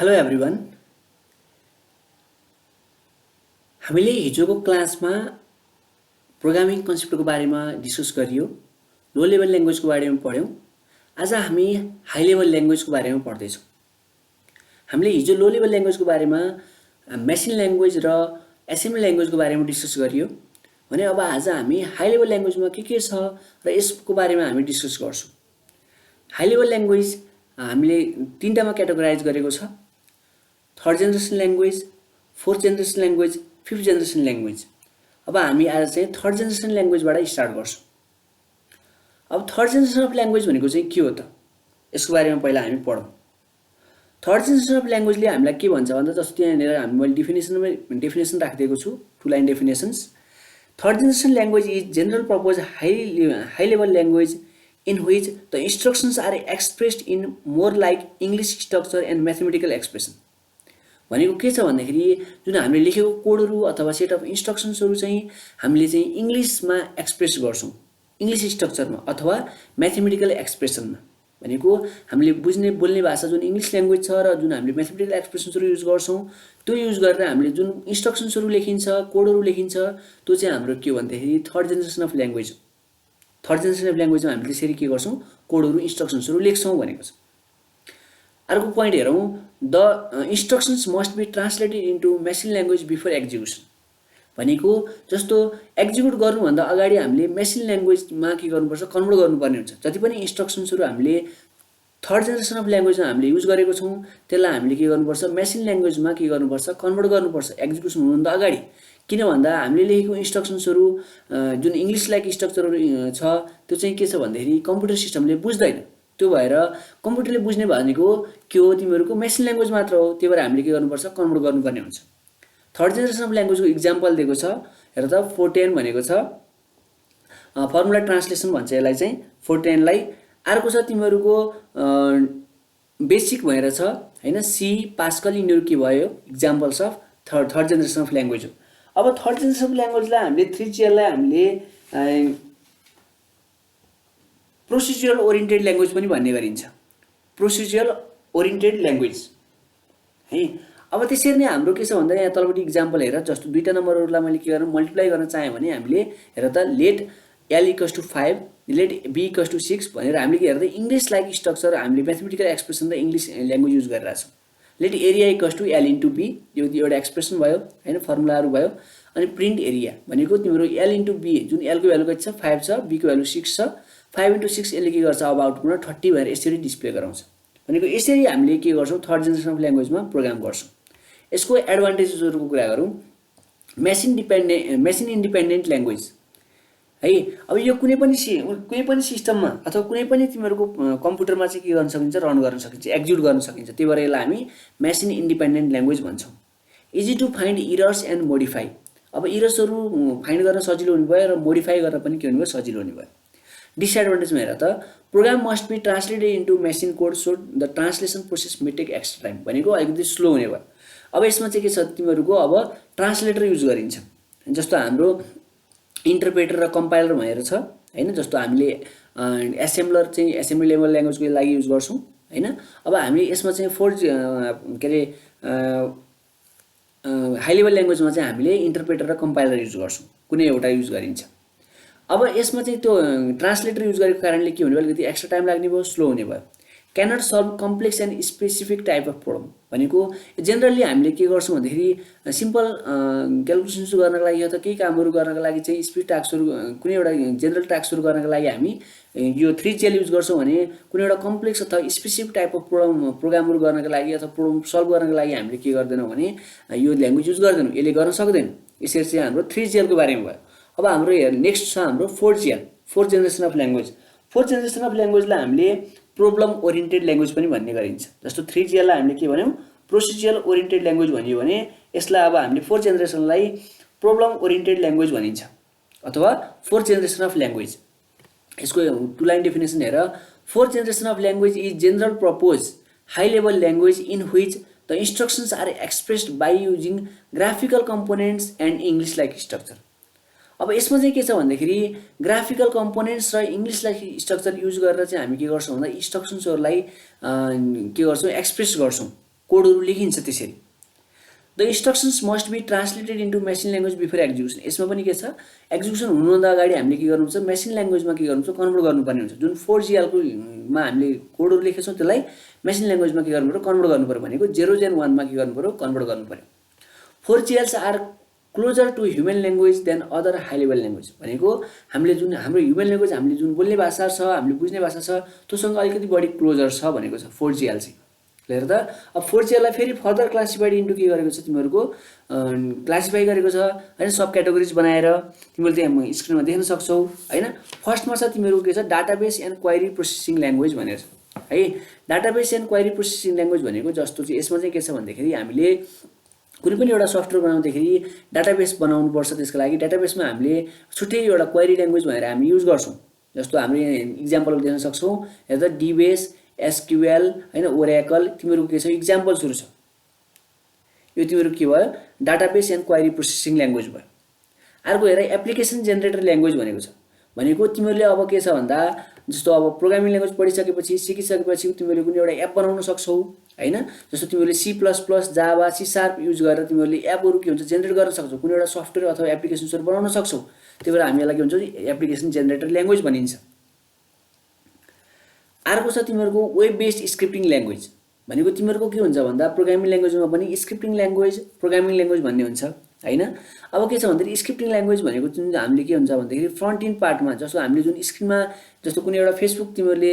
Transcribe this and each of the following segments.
Hello everyone. हामीले हिजोको क्लासमा प्रोग्रामिङ कन्सेप्टको बारेमा डिस्कस गरियो, लो लेभल ल्याङ्ग्वेजको बारेमा पढ्यौँ। आज हामी हाई लेभल ल्याङ्ग्वेजको बारेमा पढ्दैछौँ। हामीले हिजो लो लेभल ल्याङ्ग्वेजको बारेमा मेसिन ल्याङ्ग्वेज र एसेम्बली ल्याङ्ग्वेजको बारेमा डिस्कस गरियो भने अब आज हामी हाई लेभल ल्याङ्ग्वेजमा के छ र यसको बारेमा हामी डिस्कस गर्छौँ। हाई लेभल ल्याङ्ग्वेज हामीले तीनटामा क्याटेगोराइज गरेको छ: third generation language, fourth generation language, fifth generation language. अब हामी आज चाहिँ थर्ड जेनेरेसन ल्याङ्ग्वेजबाट स्टार्ट गर्छौँ। अब थर्ड जेनेरेसन अफ ल्याङ्ग्वेज भनेको चाहिँ के हो त, यसको बारेमा पहिला हामी पढौँ। थर्ड जेनेरेसन अफ ल्याङ्ग्वेजले हामीलाई के भन्छ भन्दा, जस्तो त्यहाँनिर मैले डेफिनेसन राखिदिएको छु, 2 line definitions. Third generation language is general purpose high level language in which the instructions are expressed in more like English structure and mathematical expression। भनेको के छ भन्दाखेरि जुन हामीले लेखेको कोडहरू अथवा सेट अफ इन्स्ट्रक्सन्सहरू चाहिँ हामीले चाहिँ इङ्ग्लिसमा एक्सप्रेस गर्छौँ, इङ्ग्लिस स्ट्रक्चरमा अथवा म्याथमेटिकल एक्सप्रेसनमा। भनेको हामीले बुझ्ने बोल्ने भाषा जुन इङ्ग्लिस ल्याङ्ग्वेज छ र जुन हामीले म्याथमेटिकल एक्सप्रेसन्सहरू युज गर्छौँ, त्यो युज गरेर हामीले जुन इन्स्ट्रक्सन्सहरू लेखिन्छ, कोडहरू लेखिन्छ, त्यो चाहिँ हाम्रो के भन्दाखेरि थर्ड जेनेरेसन अफ ल्याङ्ग्वेज हो। थर्ड जेनेरेसन अफ ल्याङ्ग्वेजमा हामीले त्यसरी के गर्छौँ, कोडहरू इन्स्ट्रक्सन्सहरू लेख्छौँ भनेको छ। अर्को पोइन्ट हेरौँ, the instructions must be translated into machine language before execution. भनेको जस्तो एक्जिक्युट गर्नुभन्दा अगाडि हामीले मेसिन ल्याङ्ग्वेजमा के गर्नुपर्छ, कन्भर्ट गर्नुपर्ने हुन्छ। जति पनि इन्स्ट्रक्सन्सहरू हामीले थर्ड जेनेरेसन अफ ल्याङ्ग्वेजमा हामीले युज गरेको छौँ, त्यसलाई हामीले के गर्नुपर्छ, मेसिन ल्याङ्ग्वेजमा के गर्नुपर्छ, कन्भर्ट गर्नुपर्छ एक्जिक्युसन हुनुभन्दा अगाडि। किन भन्दा हामीले लेखेको इन्स्ट्रक्सन्सहरू जुन इङ्ग्लिस लाइक स्ट्रक्चरहरू छ, त्यो चाहिँ के छ भन्दाखेरि कम्प्युटर सिस्टमले बुझ्दैन। त्यो भएर कम्प्युटरले बुझ्ने भनेको के हो, तिमीहरूको मेसिन ल्याङ्ग्वेज मात्र हो। त्यही भएर हामीले के गर्नुपर्छ, कन्भर्ट गर्नुपर्ने हुन्छ। थर्ड जेनेरेसन अफ ल्याङ्ग्वेजको इक्जाम्पल दिएको छ, हेर त 410 भनेको छ, फर्मुला ट्रान्सलेसन भन्छ यसलाई चाहिँ 410लाई। अर्को छ तिमीहरूको बेसिक भनेर छ हैन, सी, पास्कल, यिनीहरू के भयो, examples of third generation of language हो। अब थर्ड जेनेरेसन अफ ल्याङ्ग्वेजलाई हामीले 3GLलाई हामीले प्रोसिजरल ओरिएन्टेड ल्याङ्ग्वेज पनि भन्ने गरिन्छ। प्रोसिजरल ओरिएन्टेड ल्याङ्ग्वेज है। अब त्यसरी नै हाम्रो के छ भन्दा, यहाँ तलपट्टि इक्जाम्पल हेर, जस्तो दुईटा नम्बरहरूलाई मैले के गर्न मल्टिप्लाई गर्न चाहेँ भने हामीले हेर त लेट L = 5, लेट B = 6 भनेर हामीले के हेर्दा इङ्ग्लिस लाइक स्ट्रक्चर हामीले म्याथमेटिकल एक्सप्रेसन र इङ्ग्लिस ल्याङ्ग्वेज युज गरिरहेको छौँ। लेट एरिया = L × B, यो एउटा एक्सप्रेसन भयो हैन, फर्मुलाहरू भयो। अनि प्रिन्ट एरिया भनेको तिम्रो L × B, जुन L को भ्यालु कति छ, 5 छ, B को भ्यालु 6 छ, 5 × 6 यसले के गर्छ, अब आउटपुटमा 30 भनेर यसरी डिस्प्ले गराउँछ। भनेको यसरी हामीले के गर्छौँ, थर्ड जेनेरेसन अफ ल्याङ्ग्वेजमा प्रोग्राम गर्छौँ। यसको एडभान्टेजेसहरूको कुरा गरौँ, मेसिन इन्डिपेन्डेन्ट ल्याङ्ग्वेज है। अब यो कुनै पनि सिस्टममा अथवा कुनै पनि तिमीहरूको कम्प्युटरमा चाहिँ के गर्न सकिन्छ, रन गर्न सकिन्छ, एक्जिक्युट गर्न सकिन्छ। त्यही भएर यसलाई हामी मेसिन इन्डिपेन्डेन्ट ल्याङ्ग्वेज भन्छौँ। Easy to find errors and modify. अब इरर्सहरू फाइन्ड गर्न सजिलो हुने भयो र मोडिफाई गर्न पनि के हुने भयो, सजिलो हुने भयो। डिसएडभान्टेजमा हेर त, program must be translated into machine code so the translation process may take extra time. भनेको अलिकति स्लो हुने भयो। अब यसमा चाहिँ के छ, तिमीहरूको अब ट्रान्सलेटर युज गरिन्छ। जस्तो हाम्रो इन्टरप्रेटर र कम्पाइलर भनेर छ हैन। जस्तो हामीले एसेम्बलर चाहिँ एसेम्बली लेभल ल्याङ्ग्वेजको लागि युज गर्छौँ हैन। अब हामी यसमा चाहिँ के अरे हाई लेभल ल्याङ्ग्वेजमा चाहिँ हामीले इन्टरप्रेटर र कम्पाइलर युज गर्छौँ, कुनै एउटा युज गरिन्छ। अब यसमा चाहिँ त्यो ट्रान्सलेटर युज गरेको कारणले के हुने भयो, अलिकति एक्स्ट्रा टाइम लाग्ने भयो, स्लो हुने भयो। Cannot solve complex and specific type of problem. भनेको जेनरली हामीले के गर्छौँ भन्दाखेरि सिम्पल क्यालकुलेसन्स गर्नको लागि अथवा केही कामहरू गर्नको लागि चाहिँ स्पिड टास्कहरू, कुनै एउटा जेनरल टास्कहरू गर्नको लागि हामी यो 3GL युज गर्छौँ भने कुनै एउटा कम्प्लेक्स अथवा स्पेसिफिक टाइप अफ प्रोग्रामहरू गर्नको लागि अथवा प्रब्लम सल्भ गर्नको लागि हामीले के गर्दैनौँ भने यो ल्याङ्ग्वेज युज गर्दैनौँ, यसले गर्न सक्दैन। यसरी चाहिँ हाम्रो 3GLको बारेमा भयो। अब हाम्रो नेक्स्ट छ हाम्रो 4GL, fourth generation of language. Fourth generation of ल्याङ्ग्वेजलाई हामीले प्रब्लम ओरिएन्टेड ल्याङ्ग्वेज पनि भन्ने गरिन्छ। जस्तो 3GLलाई हामीले के भन्यौँ, प्रोसिजरल ओरिएन्टेड ल्याङ्ग्वेज भनियो भने यसलाई अब हामीले फोर्थ जेनेरेसनलाई प्रब्लम ओरिएन्टेड ल्याङ्ग्वेज भनिन्छ अथवा फोर्थ जेनेरेसन अफ ल्याङ्ग्वेज। यसको 2 लाइन डेफिनेसन हेर, fourth generation of language is general purpose high level language in which the instructions are expressed by using graphical components and English like structure. अब यसमा चाहिँ के छ भन्दाखेरि ग्राफिकल कम्पोनेन्ट्स र इङ्ग्लिसलाई structure use गरेर चाहिँ हामी के गर्छौँ भन्दा इन्स्ट्रक्सन्सहरूलाई के गर्छौँ एक्सप्रेस गर्छौँ कोडहरू लेखिन्छ त्यसरी। The instructions must be translated into machine language before execution. यसमा पनि के छ, एक्जिक्युसन हुनुभन्दा अगाडि हामीले के गर्नुपर्छ, मेसिन ल्याङ्ग्वेजमा के गर्नुपर्छ, कन्भर्ट गर्नुपर्ने हुन्छ। जुन 4GL मा हामीले कोडहरू लेखेछौँ त्यसलाई मेसिन ल्याङ्ग्वेजमा के गर्नुपर्यो, कन्भर्ट गर्नुपर्यो भनेको 0s and 1 मा के गर्नुपर्यो, कन्भर्ट गर्नुपर्यो। 4GLs are closer to human language than other high level language भनेको हामीले जुन हाम्रो ह्युमन ल्याङ्ग्वेज हामीले जुन बोल्ने भाषा छ, हामीले बुझ्ने भाषा छ, त्योसँग अलिकति बढी क्लोजर छ भनेको छ 4GL चाहिँ। हेर त, अब 4GL लाई फेरि फर्दर क्लासिफाइड इन्टु के गरेको छ, तिमीहरूको क्लासिफाई गरेको छ हैन, सब क्याटेगोरिज बनाएर तिमीले त्यहाँ स्क्रिनमा देख्न सक्छौ हैन। फर्स्टमा छ तिमीहरूको के छ, database and query processing language भनेर छ है। Database and query processing language भनेको जस्तो चाहिँ यसमा चाहिँ के छ भन्दाखेरि हामीले कुनै पनि एउटा सफ्टवेयर बनाउँदाखेरि डाटाबेस बनाउनुपर्छ, त्यसको लागि डाटाबेसमा हामीले छुट्टै एउटा क्वेरी ल्याङ्ग्वेज भनेर हामी युज गर्छौँ। जस्तो हामीले इक्जाम्पल देख्न सक्छौँ, हेर्दा डिबेस, एसक्युएल हैन, ओरेकल, तिमीहरूको के छ इक्जाम्पल्सहरू छ। यो तिमीहरू के भयो, database and query processing language भयो। अर्को हेर, एप्लिकेसन जेनेरेटर ल्याङ्ग्वेज भनेको छ। भनेको तिमीहरूले अब के छ भन्दा जस्तो अब प्रोग्रामिङ ल्याङ्ग्वेज पढिसकेपछि, सिकिसकेपछि तिमीहरूले कुनै एउटा एप बनाउन सक्छौ हैन। जस्तो तिमीहरूले C++, जावा, C# युज गरेर तिमीहरूले एपहरू के हुन्छ जेनेरेट गर्न सक्छौ, कुनै एउटा सफ्टवेयर अथवा एप्लिकेसन्सहरू बनाउन सक्छौ। त्यही भएर हामीलाई के हुन्छ, एप्लिकेसन जेनेरेटर ल्याङ्ग्वेज भनिन्छ। अर्को छ तिमीहरूको वेब बेस्ड स्क्रिप्टिङ ल्याङ्ग्वेज भनेको तिमीहरूको के हुन्छ भन्दा प्रोग्रामिङ ल्याङ्ग्वेजमा पनि स्क्रिप्टिङ ल्याङ्ग्वेज, प्रोग्रामिङ ल्याङ्ग्वेज भन्ने हुन्छ हैन। अब के छ भन्दाखेरि स्क्रिप्टिङ ल्याङ्ग्वेज भनेको जुन हामीले के हुन्छ भन्दाखेरि फ्रन्ट इन्ड पार्टमा, जस्तो हामीले जुन स्क्रिनमा जस्तो कुनै एउटा फेसबुक तिमीहरूले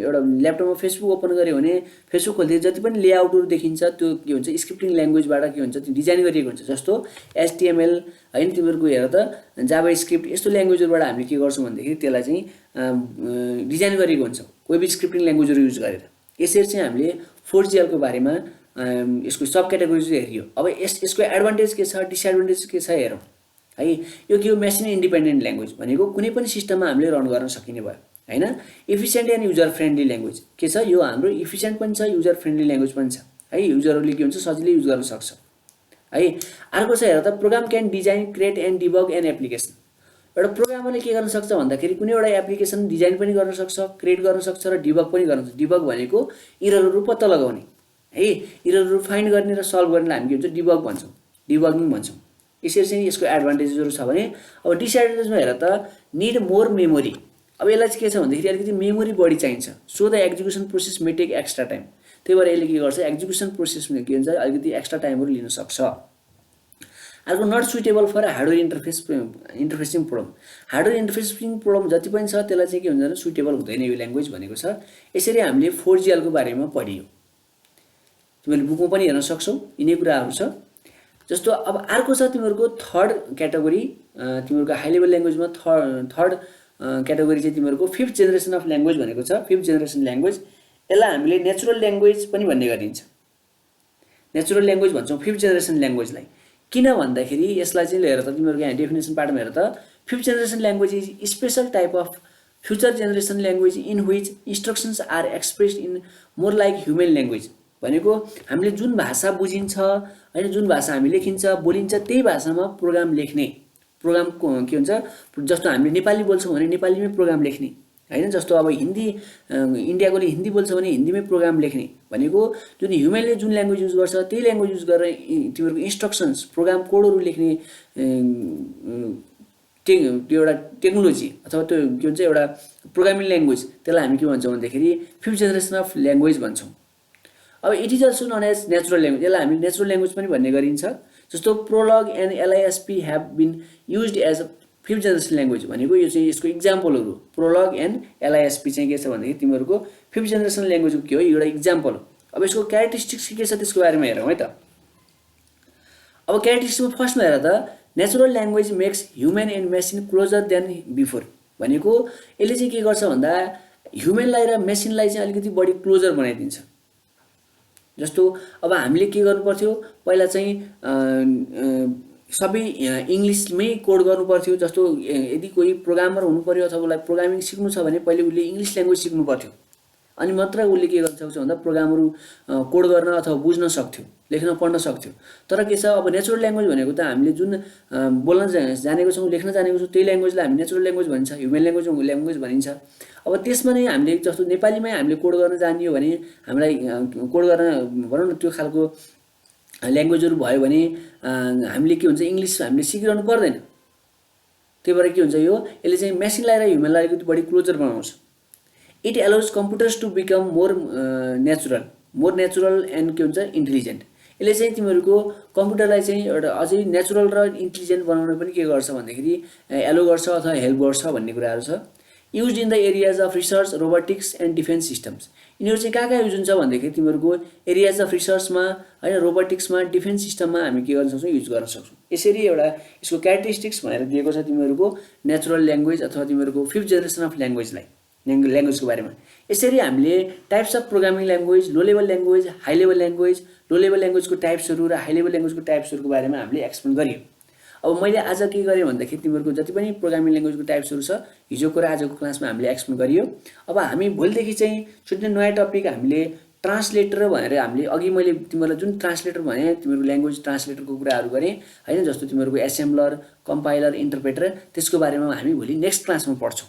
एउटा ल्यापटपमा फेसबुक ओपन गर्यो भने फेसबुक खोल्दा जति पनि लेआउटहरू देखिन्छ त्यो के हुन्छ, स्क्रिप्टिङ ल्याङ्ग्वेजबाट के हुन्छ, त्यो डिजाइन गरिएको हुन्छ। जस्तो HTML हैन, तिमीहरूको हेर त जावा स्क्रिप्ट, यस्तो ल्याङ्ग्वेजहरूबाट हामीले के गर्छौँ भन्दाखेरि त्यसलाई चाहिँ डिजाइन गरिएको हुन्छ वेब स्क्रिप्टिङ ल्याङ्ग्वेजहरू युज गरेर। यसरी चाहिँ हामीले 4GL को बारेमा यसको सब क्याटेगोरिज हेरियो। अब यसको एडभान्टेज के छ, डिसएडभान्टेज के छ हेरौँ है। यो के हो, मेसिन इन्डिपेन्डेन्ट ल्याङ्ग्वेज भनेको कुनै पनि सिस्टममा हामीले रन गर्न सकिने भयो हैन। इफिसिएन्ट एन्ड युजर फ्रेन्डली ल्याङ्ग्वेज के छ, यो हाम्रो इफिसिएन्ट पनि छ, युजर फ्रेन्डली ल्याङ्ग्वेज पनि छ है। युजरहरूले के हुन्छ, सजिलै युज गर्न सक्छ है। अर्को छ हेर त, program can design, create and debug an application. एउटा प्रोग्रामरले के गर्न सक्छ भन्दाखेरि कुनै एउटा एप्लिकेसन डिजाइन पनि गर्न सक्छ, क्रिएट गर्न सक्छ र डिबग पनि गर्न सक्छ। डिबग भनेको इररहरू पत्ता लगाउने है, इररहरू फाइन्ड गर्ने र सल्भ गर्नेलाई हामी के भन्छ, डिबग भन्छौँ, डिबगिङ भन्छौँ। यसरी चाहिँ यसको एडभान्टेजेसहरू छ भने। अब डिसएडभान्टेजमा हेर त, निड मोर मेमोरी। अब यसलाई चाहिँ के छ भन्दाखेरि अलिकति मेमोरी बढी चाहिन्छ, so the execution process may take extra time. त्यही भएर यसले के गर्छ, एक्जिक्युसन प्रोसेसमा के हुन्छ, अलिकति एक्स्ट्रा टाइमहरू लिन सक्छ। अर्को not suitable for hardware interfacing problem. Hardware interfacing problem जति पनि छ त्यसलाई चाहिँ के हुन्छ, सुइटेबल हुँदैन यो ल्याङ्ग्वेज भनेको छ। यसरी हामीले 4GL को बारेमा पढियो, तिमीहरूले बुकमा पनि हेर्न सक्छौ, यिनै कुराहरू छ। जस्तो अब अर्को छ तिमीहरूको थर्ड क्याटेगोरी, तिमीहरूको हाई लेभल ल्याङ्ग्वेजमा थर्ड क्याटेगोरी चाहिँ तिमीहरूको 5th जेनेरेसन अफ ल्याङ्ग्वेज भनेको छ। 5th जेनेरेसन ल्याङ्ग्वेज, यसलाई हामीले नेचुरल ल्याङ्ग्वेज पनि भन्ने गरिन्छ। नेचुरल ल्याङ्ग्वेज भन्छौँ 5th जेनेरेसन ल्याङ्ग्वेजलाई। किन भन्दाखेरि यसलाई चाहिँ हेर त, तिमीहरूको यहाँ डेफिनेसन पार्टमा हेर त, 5th generation language is special type of future generation language in which instructions are expressed in more like human language. भनेको हामीले जुन भाषा बुझिन्छ हैन, जुन भाषा हामी लेखिन्छ बोलिन्छ त्यही भाषामा प्रोग्राम लेख्ने। प्रोग्राम के हुन्छ, जस्तो हामीले नेपाली बोल्छौँ भने नेपालीमै प्रोग्राम लेख्ने हैन। जस्तो अब हिन्दी, इन्डियाकोले हिन्दी बोल्छ भने हिन्दीमै प्रोग्राम लेख्ने भनेको जुन ह्युमनले जुन ल्याङ्ग्वेज युज गर्छ त्यही ल्याङ्ग्वेज युज गरेर तिमीहरूको इन्स्ट्रक्सन्स, प्रोग्राम कोडहरू लेख्ने त्यो एउटा टेक्नोलोजी अथवा त्यो के भन्छ एउटा प्रोग्रामिङ ल्याङ्ग्वेज, त्यसलाई हामी के भन्छौँ भन्दाखेरि 5th जेनेरेसन अफ ल्याङ्ग्वेज भन्छौँ। अब it is also known as natural language, यसलाई हामी नेचुरल ल्याङ्ग्वेज पनि भन्ने गरिन्छ। जस्तो Prolog and LISP have been used as 5th generation language भनेको यो चाहिँ यसको इक्जाम्पलहरू। प्रोलग एन्ड LISP चाहिँ के छ भन्दाखेरि तिमीहरूको 5th जेनेरेसन ल्याङ्ग्वेजको के हो, एउटा इक्जाम्पल हो। अब यसको क्यारेक्टरिस्टिक्स के छ त्यसको बारेमा हेरौँ है त। अब क्यारेक्टरिस्टिक्समा फर्स्टमा हेर त, natural language makes human and machine closure then before. भनेको यसले चाहिँ के गर्छ भन्दा ह्युमनलाई र मेसिनलाई चाहिँ अलिकति बढी क्लोजर बनाइदिन्छ। जस्तो अब हामीले के गर्नु पर्थ्यो, पहिला चाहिँ सबै इङ्ग्लिसमै कोड गर्नु पर्थ्यो। जस्तो यदि कोही प्रोग्रामर हुनु पर्यो अथवा उसलाई प्रोग्रामिङ सिक्नु छ भने पहिले उसले इङ्ग्लिस ल्याङ्ग्वेज सिक्नु पर्थ्यो अनि मात्र उसले के गर्न सक्छ भन्दा प्रोग्रामहरू कोड गर्न अथवा बुझ्न सक्थ्यो, लेख्न पढ्न सक्थ्यो। तर के छ अब नेचुरल ल्याङ्ग्वेज भनेको त हामीले जुन बोल्न जानेको छौँ, लेख्न जानेको छौँ, त्यही ल्याङ्ग्वेजलाई हामी नेचुरल ल्याङ्ग्वेज भनिन्छ, ह्युमन ल्याङ्ग्वेज भनिन्छ। अब त्यसमा नै हामीले जस्तो नेपालीमै हामीले कोड गर्न जानियो भने हामीलाई कोड गर्न भनौँ न त्यो खालको ल्याङ्ग्वेजहरू भयो भने हामीले के हुन्छ इङ्ग्लिस हामीले सिकिरहनु पर्दैन। त्यही भएर के हुन्छ यसले चाहिँ मेसिनलाई र ह्युमनलाई अलिकति बढी क्लोजर बनाउँछ। It allows computers to become more natural and के हुन्छ इन्टेलिजेन्ट। यसले चाहिँ तिमीहरूको कम्प्युटरलाई चाहिँ एउटा अझै नेचुरल र इन्टेलिजेन्ट बनाउन पनि के गर्छ भन्दाखेरि एलो गर्छ अथवा हेल्प गर्छ भन्ने कुराहरू छ। Use in the areas of research, robotics and defence systems. यिनीहरू चाहिँ कहाँ युज हुन्छ भन्दाखेरि तिमीहरूको एरियाज अफ रिसर्चमा होइन, रोबोटिक्समा, डिफेन्स सिस्टममा हामी के गर्न सक्छौँ युज गर्न सक्छौँ। यसरी एउटा यसको क्यारेक्टरिस्टिक्स भनेर दिएको छ तिमीहरूको नेचुरल ल्याङ्ग्वेज अथवा तिमीहरूको 5th जेनेरेसन अफ ल्याङ्ग्वेजको बारेमा। यसरी हामीले types of programming language, low level language, high level language, low level ल्याङ्ग्वेजको टाइप्सहरू र हाई लेभल ल्याङ्ग्वेजको टाइप्सहरूको बारेमा हामीले एक्सप्लेन गरियो। अब मैले आज के गरेँ भन्दाखेरि तिमीहरूको जति पनि प्रोग्रामिङ ल्याङ्ग्वेजको टाइप्सहरू छ हिजोको र आजको क्लासमा हामीले एक्सप्लेन गरियो। अब हामी भोलिदेखि चाहिँ छुट्टै नयाँ टपिक हामीले ट्रान्सलेटर भनेर हामीले अघि मैले तिमीहरूलाई जुन ट्रान्सलेटर भने तिमीहरूको ल्याङ्ग्वेज ट्रान्सलेटरको कुराहरू गरेँ होइन, जस्तो तिमीहरूको एसेम्बलर, कम्पाइलर, इन्टरप्रेटर, त्यसको बारेमा हामी भोलि नेक्स्ट क्लासमा पढ्छौँ।